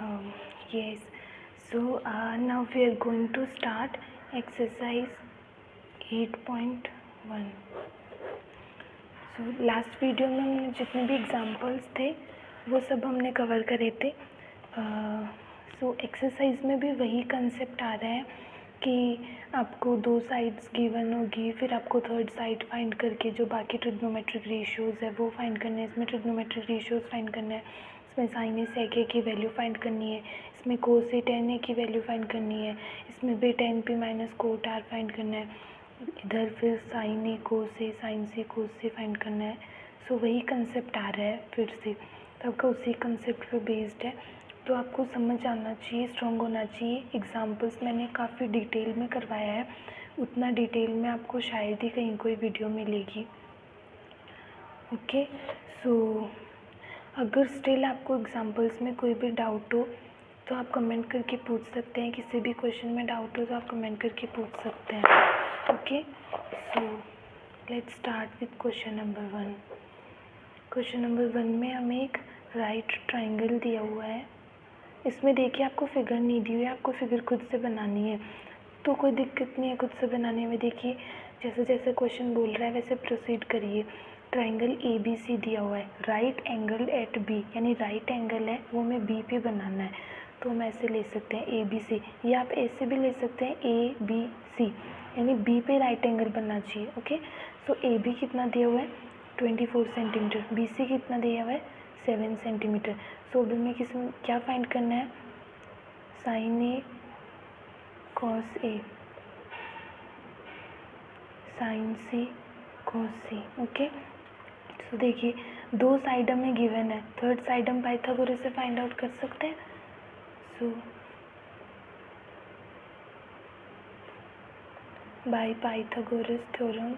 Yes, so now we are going to start exercise 8.1. So last video में हमने जितने भी एग्जांपल्स थे वो सब हमने कवर करे थे। सो एक्सरसाइज में भी वही कंसेप्ट आ रहा है कि आपको दो साइड्स गिवन होगी, फिर आपको थर्ड साइड फाइंड करके जो बाकी ट्रिग्नोमेट्रिक रेशियोज़ है वो फाइंड करने हैं। इसमें ट्रिग्नोमेट्रिक रेशियोज़ फाइंड करना है, इसमें साइन ए सेक ए की वैल्यू फाइंड करनी है, इसमें कोस ए टेन ए की वैल्यू फाइंड करनी है, इसमें भी tan P minus cot R find करना है, इधर फिर साइन ए कोस ए साइन सी कोस से फाइंड करना है। सो वही कंसेप्ट आ रहा है फिर से, तो आपका उसी कंसेप्ट पे बेस्ड है, तो आपको समझ आना चाहिए, स्ट्रॉन्ग होना चाहिए। एग्जांपल्स मैंने काफ़ी डिटेल में करवाया है, उतना डिटेल में आपको शायद ही कहीं कोई वीडियो मिलेगी। ओके, सो अगर स्टिल आपको एग्जांपल्स में कोई भी डाउट हो तो आप कमेंट करके पूछ सकते हैं। किसी भी क्वेश्चन में डाउट हो तो आप कमेंट करके पूछ सकते हैं। Okay, so let's start with question number 1। Question number 1 में हमें एक राइट ट्राइंगल दिया हुआ है। इसमें देखिए आपको फिगर नहीं दी हुई है, आपको फिगर खुद से बनानी है, तो कोई दिक्कत नहीं है खुद से बनाने में। देखिए जैसे जैसे क्वेश्चन बोल रहा है वैसे प्रोसीड करिए। ट्राइंगल ए बी सी दिया हुआ है, राइट एंगल एट बी, यानी राइट एंगल है वो हमें बी पे बनाना है, तो हम ऐसे ले सकते हैं ए बी सी, या आप ऐसे भी ले सकते हैं ए बी सी, यानी बी पे राइट एंगल बनना चाहिए। ओके, सो ए बी कितना दिया हुआ है 24 सेंटीमीटर, बी सी कितना दिया हुआ है 7 सेंटीमीटर। सो अभी में किस क्या फाइंड करना है, sine A cos A sine C cos C. Okay, तो देखिए दो साइड हमें गिवन है, थर्ड साइड हम पाइथागोरस से फाइंड आउट कर सकते हैं। So by Pythagoras theorem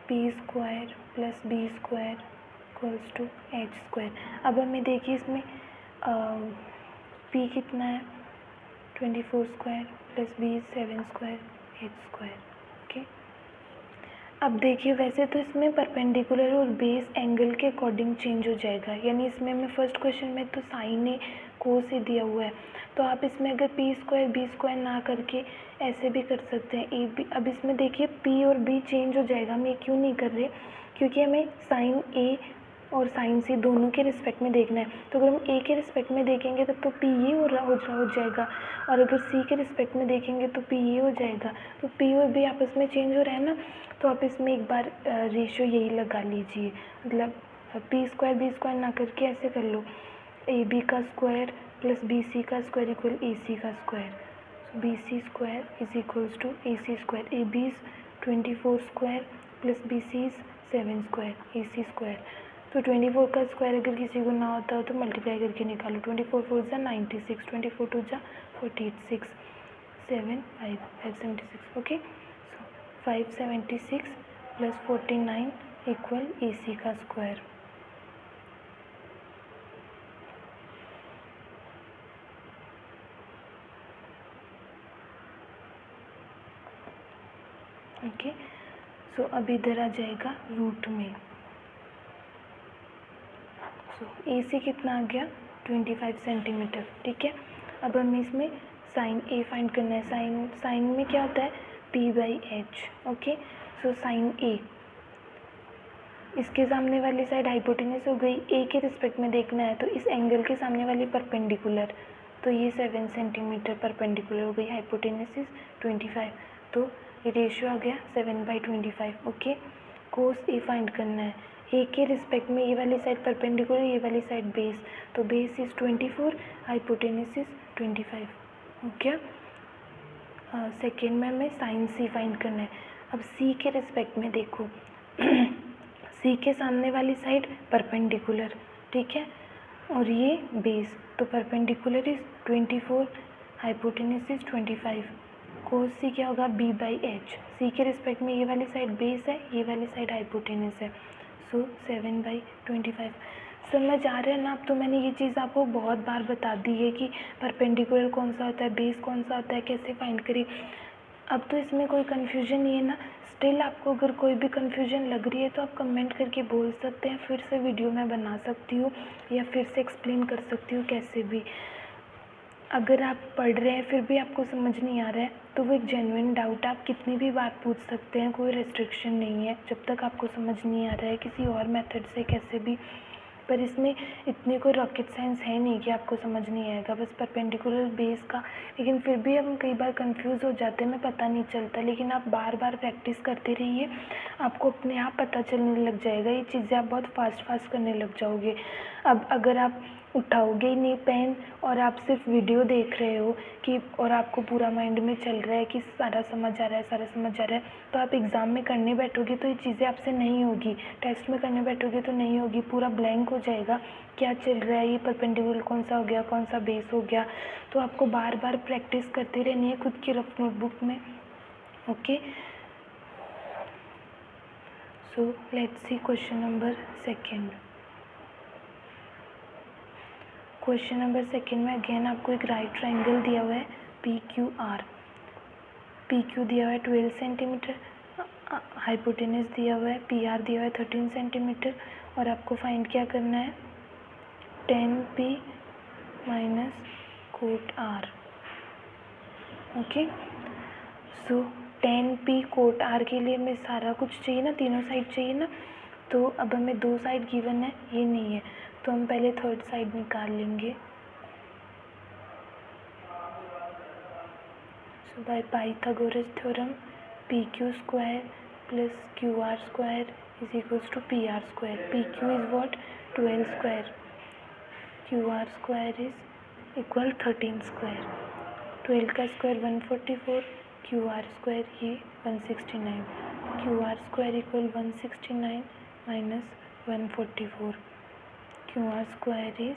P square plus B square equals to H square. अब हमें देखिए इसमें पी कितना है 24 square plus B 7 square H square. Okay, अब देखिए वैसे तो इसमें परपेंडिकुलर और बेस एंगल के अकॉर्डिंग चेंज हो जाएगा, यानी इसमें हमें फर्स्ट क्वेश्चन में तो साइन ए कोस ए दिया हुआ है, तो आप इसमें अगर पी स्क्वायर बी स्क्वायर ना करके ऐसे भी कर सकते हैं ए बी। अब इसमें देखिए पी और बी चेंज हो जाएगा, हम ये क्यों नहीं कर रहे, क्योंकि हमें साइन ए और साइन सी दोनों के रिस्पेक्ट में देखना है। तो अगर हम ए के रिस्पेक्ट में देखेंगे तब तो पी ये हो जाएगा, और अगर सी के रिस्पेक्ट में देखेंगे तो पी ये हो जाएगा। तो पी और बी आपस में चेंज हो रहा है ना, तो आप इसमें एक बार रेशियो यही लगा लीजिए, मतलब पी स्क्वायर बी स्क्वायर ना करके ऐसे कर लो, ए बी का स्क्वायर प्लस बी सी का स्क्वायर इक्वल ए सी का square. So B C square is equals to A C square. A B is 24 square plus B C is 7 square A C square. तो 24 का square अगर किसी को ना होता हो तो मल्टीप्लाई करके निकालो, 24 4 जा 96, 24 2 जा 48, 7 5 576। Okay, so 576 plus 49 equal A C का स्क्वायर। ओके, सो अब इधर आ जाएगा रूट में। सो ए सी कितना आ गया 25 सेंटीमीटर। ठीक है, अब हमें इसमें साइन ए फाइंड करना है। साइन में क्या होता है P by H. Okay, so sine A, इसके सामने वाली साइड हाइपोटेनस हो गई, ए के रिस्पेक्ट में देखना है तो इस एंगल के सामने वाली परपेंडिकुलर, तो ये 7 सेंटीमीटर परपेंडिकुलर हो गई, हाइपोटेनस इज 25, तो ये रेशियो आ गया 7/25। ओके, कोस ए फाइंड करना है, ए के रिस्पेक्ट में ये वाली साइड परपेंडिकुलर, ये वाली साइड बेस, तो बेस इज 24, हाइपोटेनस इज 25। हो गया। सेकेंड में हमें साइन सी फाइंड करना है। अब सी के रिस्पेक्ट में देखो सी के सामने वाली साइड परपेंडिकुलर, ठीक है, और ये बेस, तो परपेंडिकुलर इज 24, हाइपोटेनस इज 25। कोस सी क्या होगा बी बाई एच। सी के रिस्पेक्ट में ये वाली साइड बेस है, ये वाली साइड हाइपोटेनस है, सो 7/25। समझ आ रहा है ना। अब तो मैंने ये चीज़ आपको बहुत बार बता दी है कि परपेंडिकुलर कौन सा होता है, बेस कौन सा होता है, कैसे फाइंड करें। अब तो इसमें कोई कन्फ्यूजन नहीं है ना। स्टिल आपको अगर कोई भी कन्फ्यूजन लग रही है तो आप कमेंट करके बोल सकते हैं, फिर से वीडियो मैं बना सकती हूँ या फिर से एक्सप्लेन कर सकती हूँ कैसे भी। अगर आप पढ़ रहे हैं फिर भी आपको समझ नहीं आ रहा है तो वो एक जेन्युइन डाउट है, आप कितनी भी बार पूछ सकते हैं, कोई रेस्ट्रिक्शन नहीं है जब तक आपको समझ नहीं आ रहा है किसी और मेथड से कैसे भी। पर इसमें इतनी कोई रॉकेट साइंस है नहीं कि आपको समझ नहीं आएगा, बस परपेंडिकुलर बेस का। लेकिन फिर भी हम कई बार कंफ्यूज हो जाते हैं, हमें पता नहीं चलता, लेकिन आप बार बार प्रैक्टिस करते रहिए, आपको अपने आप पता चलने लग जाएगा। ये चीज़ें आप बहुत फास्ट करने लग जाओगे। अब अगर आप उठाओगे ही नहीं पेन और आप सिर्फ वीडियो देख रहे हो कि और आपको पूरा माइंड में चल रहा है कि सारा समझ आ रहा है, सारा समझ आ रहा है, तो आप एग्ज़ाम में करने बैठोगे तो ये चीज़ें आपसे नहीं होगी, टेस्ट में करने बैठोगे तो नहीं होगी, पूरा ब्लैंक हो जाएगा क्या चल रहा है, ये परपेंडिकुलर कौन सा हो गया, कौन सा बेस हो गया। तो आपको बार बार प्रैक्टिस करती रहनी है खुद की रफ नोटबुक में। Okay, so let's see question number second. Question number second में अगेन आपको एक राइट ट्रायंगल दिया हुआ है PQR। PQ दिया हुआ है 12 सेंटीमीटर, हाइपोटेनस दिया हुआ है, PR दिया हुआ है 13 सेंटीमीटर, और आपको फाइंड क्या करना है, tan P minus cot R। Okay, so tan P cot R के लिए हमें सारा कुछ चाहिए ना, तीनों साइड चाहिए ना, तो अब हमें दो साइड गिवन है, ये नहीं है, तो हम पहले थर्ड साइड निकाल लेंगे। So by Pythagoras theorem PQ square plus QR square is equals to PR square. PQ is what, 12 square, QR square is equal 13 square. 12 का स्क्वायर 144, QR स्क्वायर ये 169, QR square equal 169 minus 144, QR square is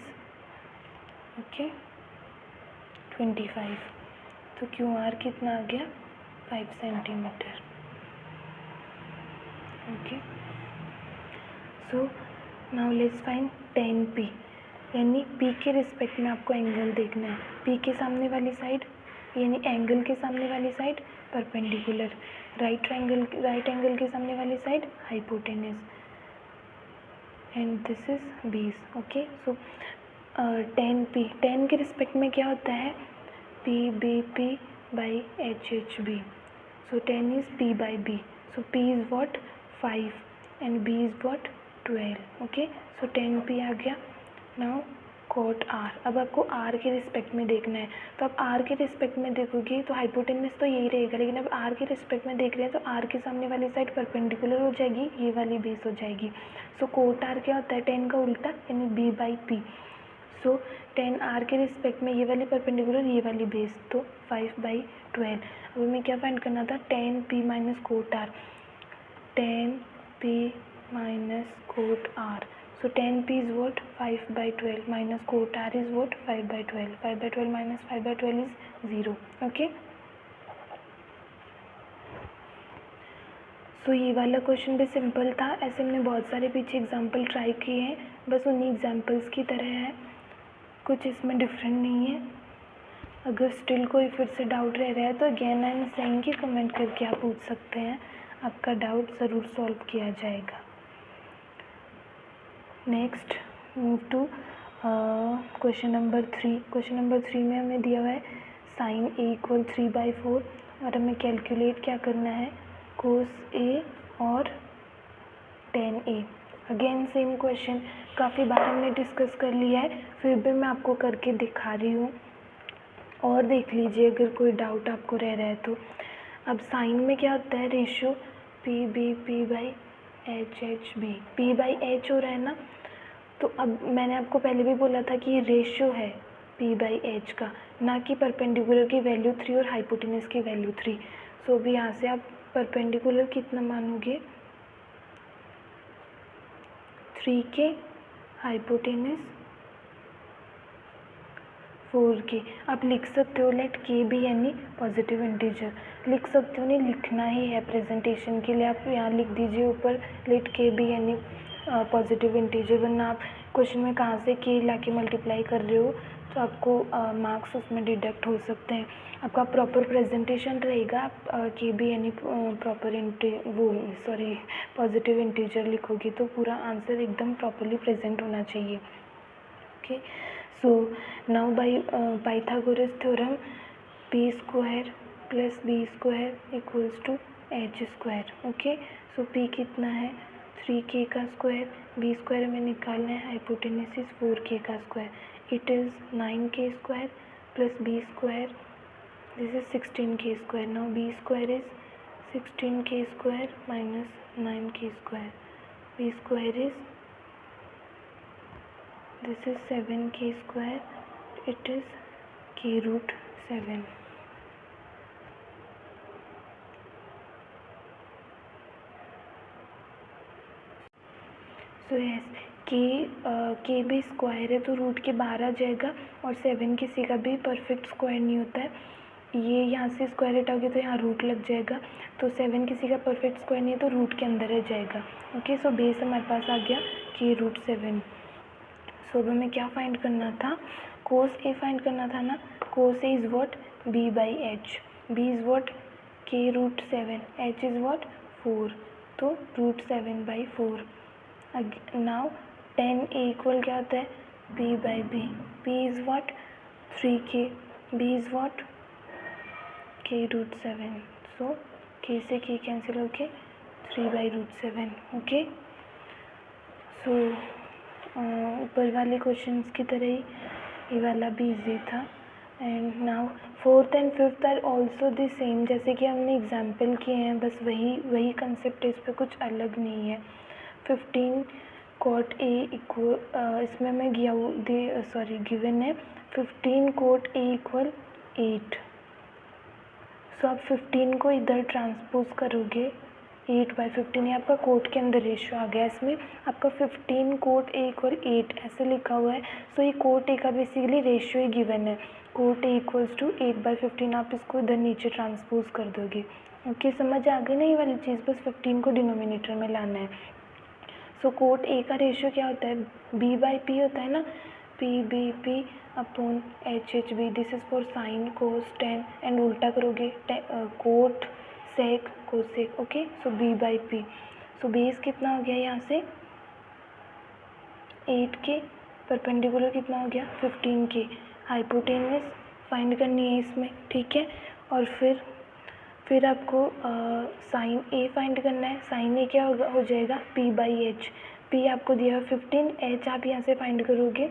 okay 25। तो QR कितना आ गया, 5 centimetre. Okay, so now let's find tan P, यानी P के respect में आपको एंगल देखना है। P के सामने वाली साइड यानी एंगल के सामने वाली साइड परपेंडिकुलर, राइट एंगल के सामने वाली side hypotenuse, and this is base. Okay, so tan P, tan के रिस्पेक्ट में क्या होता है, PBP by HHB. So tan is P by B. So P is what, 5 and B is what, 12. Okay, so tan P आ गया। Now cot R, अब आपको R के respect में देखना है, तो आप R के रिस्पेक्ट में देखोगे तो हाइपोटेनस तो यही रहेगा, लेकिन अब R के रिस्पेक्ट में देख रहे हैं तो R के सामने वाली साइड परपेंडिकुलर हो जाएगी, ये वाली बेस हो जाएगी। सो कोट R क्या होता है, tan का उल्टा यानी B by P। So tan R के रिस्पेक्ट में ये वाली परपेंडिकुलर, ये वाली बेस, तो 5/12। अब हमें क्या फाइंड करना था, tan P minus cot R, tan P minus cot R। So tan P is what, 5/12 minus cot R is what, 5/12। 5/12 minus 5/12 is 0। Okay, so ये वाला क्वेश्चन भी सिंपल था, ऐसे हमने बहुत सारे पीछे एग्जाम्पल ट्राई किए हैं, बस उन्हीं एग्जाम्पल्स की तरह है, कुछ इसमें डिफरेंट नहीं है। अगर स्टिल कोई फिर से डाउट रह रहा है तो अगेन आई एम सेइंग कि कमेंट करके आप पूछ सकते हैं, आपका डाउट ज़रूर सॉल्व किया जाएगा। Next move to question number 3। Question number 3 में हमें दिया हुआ है sin A इक्वल 3/4 और हमें कैलकुलेट क्या करना है, cos A और tan A। Again same question, काफ़ी बार हमने डिस्कस कर लिया है, फिर भी मैं आपको करके दिखा रही हूँ, और देख लीजिए अगर कोई डाउट आपको रह रहा है तो। अब साइन में क्या होता है, रेशियो PBP/HHB, P/H हो रहा है ना, तो अब मैंने आपको पहले भी बोला था कि ये रेशियो है P/H का, ना कि परपेंडिकुलर की वैल्यू 3 और हाइपोटेनस की वैल्यू 3। सो भी यहाँ से आप परपेंडिकुलर कितना मानोगे, 3 के, हाइपोटेनस 4 के। आप लिख सकते हो लेट के भी यानी पॉजिटिव इंटीजर, लिख सकते हो, नहीं लिखना ही है प्रेजेंटेशन के लिए, आप यहाँ लिख दीजिए ऊपर लेट के भी यानी पॉजिटिव इंटीजर, वरना आप क्वेश्चन में कहाँ से के ला के मल्टीप्लाई कर रहे हो तो आपको मार्क्स उसमें डिडक्ट हो सकते हैं। आपका प्रॉपर प्रेजेंटेशन रहेगा, आप के भी यानी प्रॉपर पॉजिटिव इंटीजर लिखोगे तो पूरा आंसर एकदम प्रॉपरली प्रेजेंट होना चाहिए। Okay, so now by Pythagoras theorem p square plus b square equals to h square. Okay, so p कितना है 3k का स्क्वायर, b स्क्वायर में निकालना है, हाइपोटेन्यूज इज 4k का square, it is 9k square plus b square, this is 16k square. Now b square is 16k square minus 9k square, b square is this is 7k square, it is k root 7. So yes के भी square है तो root के बाहर आ जाएगा, और 7 किसी का भी परफेक्ट स्क्वायर नहीं होता है, ये यहाँ से स्क्वायर हटाओगे तो यहाँ रूट लग जाएगा, तो 7 किसी का परफेक्ट स्क्वायर नहीं है तो रूट के अंदर रह जाएगा। ओके, सो बेस हमारे पास आ गया k रूट 7। सो अब हमें क्या फाइंड करना था, कोस ए फाइंड करना था ना, cos A is what b by एच, b is what k root 7, h is what 4, तो root 7 by 4। Now tan a equal क्या होता है b by b, b is what 3k, b is what k root 7, so k से k cancel होके 3 by root 7। Okay, सो ऊपर वाले questions की तरह ही ये वाला भी इजी था। And now fourth and fifth are also the same, जैसे कि हमने एग्जाम्पल किए हैं, बस वही कंसेप्ट है, इस पर कुछ अलग नहीं है। 15 cot a इक्वल इसमें मैं गिवन है 15 cot a इक्वल 8। सो आप 15 को इधर ट्रांसपोज करोगे 8/15, ये आपका कोट के अंदर रेशियो आ गया, इसमें आपका 15 कोट ए इक्वल 8 ऐसे लिखा हुआ है। सो ये कोट ए का बेसिकली रेशियो ही गिवन है, कोट ए इक्वल्स टू 8/15, आप इसको इधर नीचे ट्रांसपोज कर दोगे। ओके, समझ आ गई ना ये वाली चीज़, बस 15 को डिनोमिनेटर में लाना है। सो कोट ए का रेशियो क्या होता है, b बाई पी होता है ना, p upon h b, this is for sine cos tan, and उल्टा करोगे cot sec cosec. Okay, so b by P, so base कितना हो गया यहाँ से 8k, परपेंडिकुलर कितना हो गया 15k, हाइपोटेनस फाइंड करनी है इसमें, ठीक है। और फिर आपको साइन ए फाइंड करना है, साइन ए क्या हो जाएगा p बाई एच, p आपको दिया है 15, h आप यहाँ से फाइंड करोगे,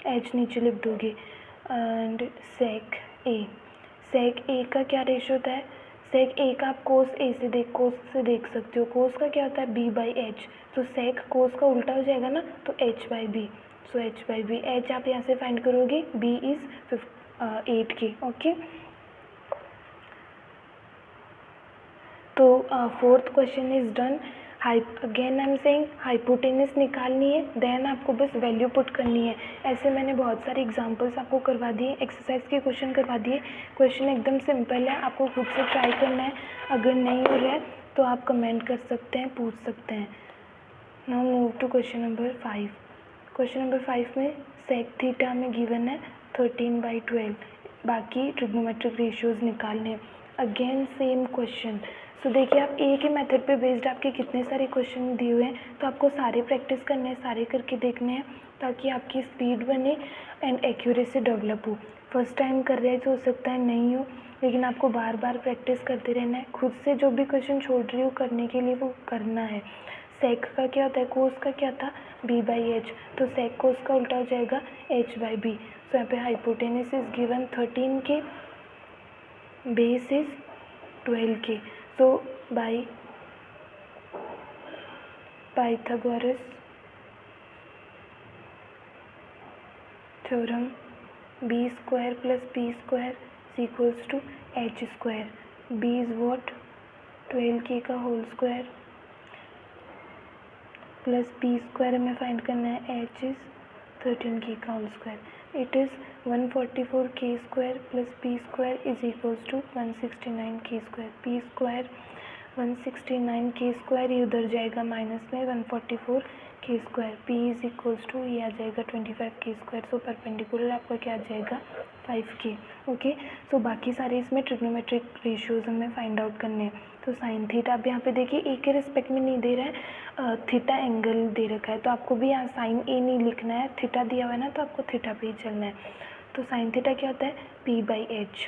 h नीचे लिख दोगे, एंड सेक ए का क्या रेशियो होता है, सेक ए का आप कोस से देख सकते हो, कोस का क्या होता है b बाई एच, तो सेक कोस का उल्टा हो जाएगा ना, तो h by B, so h by B, h आप यहाँ से फाइंड करोगे, b इज़ 8k। ओके, तो fourth question is done. Again I am saying hypotenuse निकालनी है, देन आपको बस वैल्यू पुट करनी है। ऐसे मैंने बहुत सारे एग्जांपल्स आपको करवा दिए, एक्सरसाइज के क्वेश्चन करवा दिए, क्वेश्चन एकदम सिंपल है, आपको खुद से ट्राई करना है, अगर नहीं हो रहा है तो आप कमेंट कर सकते हैं, पूछ सकते हैं। Now move to question number 5। Question number 5 में सेक थीटा में गिवन है 13/12, बाकी ट्रिग्नोमेट्रिक रेशियोज निकालने हैं। अगेन सेम क्वेश्चन, सो देखिए आप एक ही मेथड पे बेस्ड आपके कितने सारे क्वेश्चन दिए हुए हैं, तो आपको सारे प्रैक्टिस करने हैं, सारे करके देखने हैं, ताकि आपकी स्पीड बने एंड एक्यूरेसी डेवलप हो। फर्स्ट टाइम कर रहे हैं तो हो सकता है नहीं हो, लेकिन आपको बार बार प्रैक्टिस करते रहना है, खुद से जो भी क्वेश्चन छोड़ रही हो करने के लिए वो करना है। सेक का क्या होता है, कोस का क्या था b बाई एच, तो सेक कोस का उल्टा हो जाएगा h बाई बी। सो यहाँ पे hypotenuse is given 13k, base is 12k। So by Pythagoras theorem b square plus p square equals to h square, b is what 12k का whole square plus p square हमें find करना है, h is 13k का whole square, it is 144k square plus p square is equals to 169k square, p square 169 के square, ये उधर जाएगा minus में 144 के square. P is equals to ये आ जाएगा 25 के स्क्वायर। सो परपेंडिकुलर आपका क्या आ जाएगा 5 के। ओके, सो बाकी सारे इसमें ट्रिग्नोमेट्रिक रेशियोज हमें फाइंड आउट करने हैं। तो साइन थीटा आप यहाँ पे देखिए ए के रिस्पेक्ट में नहीं दे रहा है, थीटा एंगल दे रखा है, तो आपको भी यहाँ साइन ए नहीं लिखना है, थीटा दिया हुआ है ना, तो आपको थीटा पे ही चलना है। तो साइन थीटा क्या होता है पी बाई एच।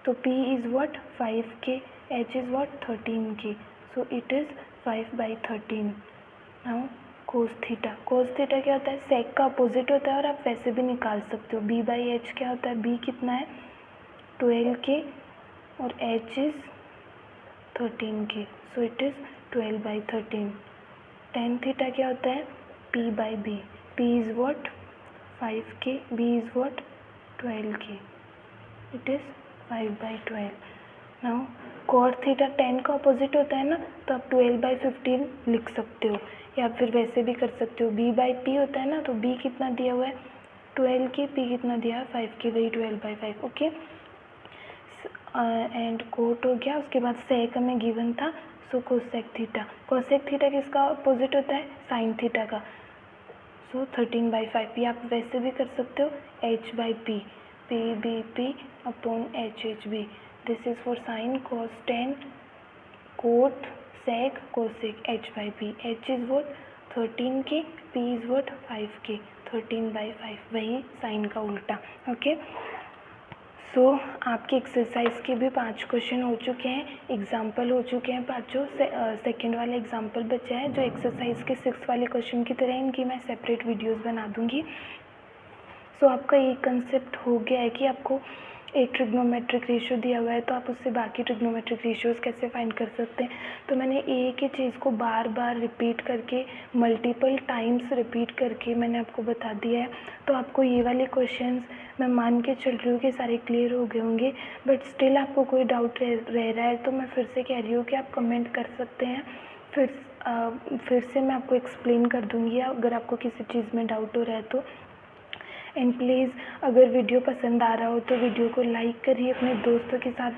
तो P इज़ व्हाट 5 के, H इज़ व्हाट 13 के, so it is 5/13। Now cos theta, cos theta क्या होता है सेक का अपोजिट होता है, और आप वैसे भी निकाल सकते हो। B/H क्या होता है, B कितना है 12 के और H इज़ 13 के, so it is 12/13। Tan theta क्या होता है P/B, P इज़ व्हाट 5 के, B इज़ व्हाट 12 के, it is 5/12। Now cot theta tan का अपोजिट होता है ना, तो आप 12/15 लिख सकते हो, या फिर वैसे भी कर सकते हो। B/P होता है ना, तो B कितना दिया हुआ है 12 के, P कितना दिया है 5 के, वही 12/5। ओके, एंड कोट हो गया। उसके बाद सेक हमें गिवन था, सो कोसेक थीटा। कोसेक थीटा किसका अपोजिट होता है साइन थीटा का, सो 13/5। ये आप वैसे भी कर सकते हो H/P, P/B upon H/B। This is for sine, cos, tan, cot, sec, cosec, H/P। H is what 13 के, P इज वोट 5 के, 13/5, वही साइन का उल्टा। ओके, सो आपके एक्सरसाइज के भी 5 क्वेश्चन हो चुके हैं, एग्जाम्पल हो चुके हैं पाँचों। सेकेंड वाला एग्जाम्पल बचा है, जो एक्सरसाइज के 6 वाले क्वेश्चन की तरह इनकी मैं सेपरेट वीडियोस बना दूंगी। सो आपका ये कंसेप्ट हो गया है कि आपको एक ट्रिग्नोमेट्रिक रेशियो दिया हुआ है, तो आप उससे बाकी ट्रिग्नोमेट्रिक रेशियोज़ कैसे फाइंड कर सकते हैं। तो मैंने एक ही चीज़ को बार बार रिपीट करके, मल्टीपल टाइम्स रिपीट करके मैंने आपको बता दिया है। तो आपको ये वाले क्वेश्चंस मैं मान के चल रही हूँ कि सारे क्लियर हो गए होंगे, बट स्टिल आपको कोई डाउट रह रहा है, तो मैं फिर से कह रही हूँ कि आप कमेंट कर सकते हैं, फिर से मैं आपको एक्सप्लेन कर दूँगी अगर आपको किसी चीज़ में डाउट हो रहा है तो। एंड प्लीज़ अगर वीडियो पसंद आ रहा हो तो वीडियो को लाइक करिए, अपने दोस्तों के साथ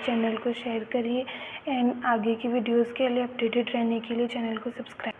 चैनल को शेयर करिए, एंड आगे की वीडियोस के लिए अपडेटेड रहने के लिए चैनल को सब्सक्राइब